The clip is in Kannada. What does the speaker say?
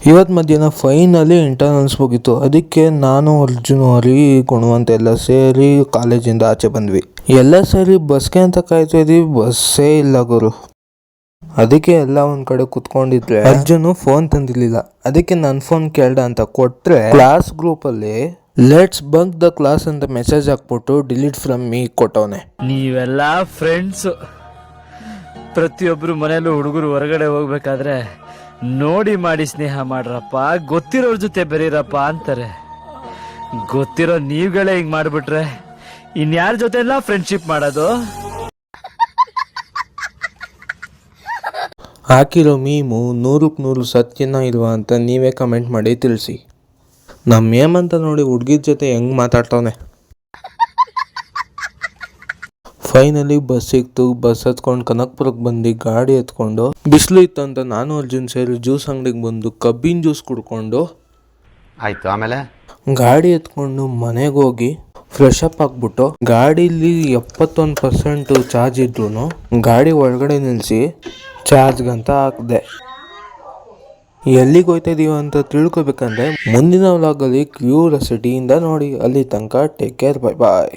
ಇವತ್ತು ಮಧ್ಯಾಹ್ನ ಫೈನಲಿ ಇಂಟರ್ನಲ್ಸ್ ಮುಗೀತು. ಅದಕ್ಕೆ ನಾನು ಅರ್ಜುನ್ ಹರಿ ಗುಣವಂತ ಎಲ್ಲ ಸೇರಿ ಕಾಲೇಜಿಂದ ಆಚೆ ಬಂದ್ವಿ. ಎಲ್ಲ ಸೇರಿ ಬಸ್ಗೆ ಅಂತ ಕಾಯ್ತಾ ಇದ್ವಿ, ಬಸ್ಸೇ ಇಲ್ಲ ಗುರು. ಅದಕ್ಕೆ ಎಲ್ಲ ಒಂದ್ ಕಡೆ ಕುತ್ಕೊಂಡಿದ್ರೆ ಅರ್ಜುನ್ ಫೋನ್ ತಂದಿರ್ಲಿಲ್ಲ. ಅದಕ್ಕೆ ನನ್ನ ಫೋನ್ ಕೇಳ್ದ ಅಂತ ಕೊಟ್ರೆ ಕ್ಲಾಸ್ ಗ್ರೂಪ್ ಅಲ್ಲಿ ಲೆಟ್ಸ್ ಬಂಕ್ ದ ಕ್ಲಾಸ್ ಅಂತ ಮೆಸೇಜ್ ಹಾಕ್ಬಿಟ್ಟು ಡಿಲೀಟ್ ಫ್ರಮ್ ಮೀ ಕೊಟ್ಟವನೆ. ನೀವೆಲ್ಲ ಫ್ರೆಂಡ್ಸ್, ಪ್ರತಿಯೊಬ್ರು ಮನೇಲೂ ಹುಡುಗರು ಹೊರಗಡೆ ಹೋಗ್ಬೇಕಾದ್ರೆ ನೋಡಿ ಮಾಡಿ ಸ್ನೇಹ ಮಾಡ್ರಪ್ಪ, ಗೊತ್ತಿರೋರ್ ಜೊತೆ ಬೆರೀರಪ್ಪ ಅಂತಾರೆ. ಗೊತ್ತಿರೋ ನೀವುಗಳೇ ಹಿಂಗ್ ಮಾಡ್ಬಿಟ್ರೆ ಇನ್ಯಾರ ಜೊತೆ ಎಲ್ಲ ಫ್ರೆಂಡ್ಶಿಪ್ ಮಾಡೋದು? ಹಾಕಿರೋ ಮೀಮು 100% ಸತ್ಯನ ಇಲ್ವಾ ಅಂತ ನೀವೇ ಕಮೆಂಟ್ ಮಾಡಿ ತಿಳಿಸಿ. ನಮ್ಮ ಹೇಮಂತ ನೋಡಿ ಹುಡುಗಿರ ಜೊತೆ ಹೆಂಗ್ ಮಾತಾಡ್ತಾವನೆ. ಫೈನಲಿ ಬಸ್ ಸಿಕ್ತು. ಬಸ್ ಹತ್ಕೊಂಡು ಕನಕ್ಪುರಕ್ಕೆ ಬಂದು ಗಾಡಿ ಎತ್ಕೊಂಡು, ಬಿಸಿಲು ಇತ್ತು ಅಂತ ನಾನು ಅರ್ಜುನ್ ಸೇರಿ ಜ್ಯೂಸ್ ಅಂಗಡಿಗೆ ಬಂದು ಕಬ್ಬಿನ ಜ್ಯೂಸ್ ಕುಡ್ಕೊಂಡು ಆಯ್ತು. ಆಮೇಲೆ ಗಾಡಿ ಎತ್ಕೊಂಡು ಮನೆಗೆ ಹೋಗಿ ಫ್ರೆಶ್ ಅಪ್ ಆಗ್ಬಿಟ್ಟು ಗಾಡೀಲಿ 71% ಚಾರ್ಜ್ ಇದ್ರು ಗಾಡಿ ಒಳಗಡೆ ನಿಲ್ಲಿಸಿ ಚಾರ್ಜ್ಗಂತ ಹಾಕಿದೆ. ಎಲ್ಲಿಗೆ ಹೋಯ್ತಾ ಇದೀವ ಅಂತ ತಿಳ್ಕೊಬೇಕಂದ್ರೆ ಮುಂದಿನ ವ್ಲಾಗಲ್ಲಿ ಕ್ಯೂರಿಯಾಸಿಟಿಯಿಂದ ನೋಡಿ. ಅಲ್ಲಿ ತನಕ ಟೇಕ್ ಕೇರ್, ಬೈ ಬಾಯ್.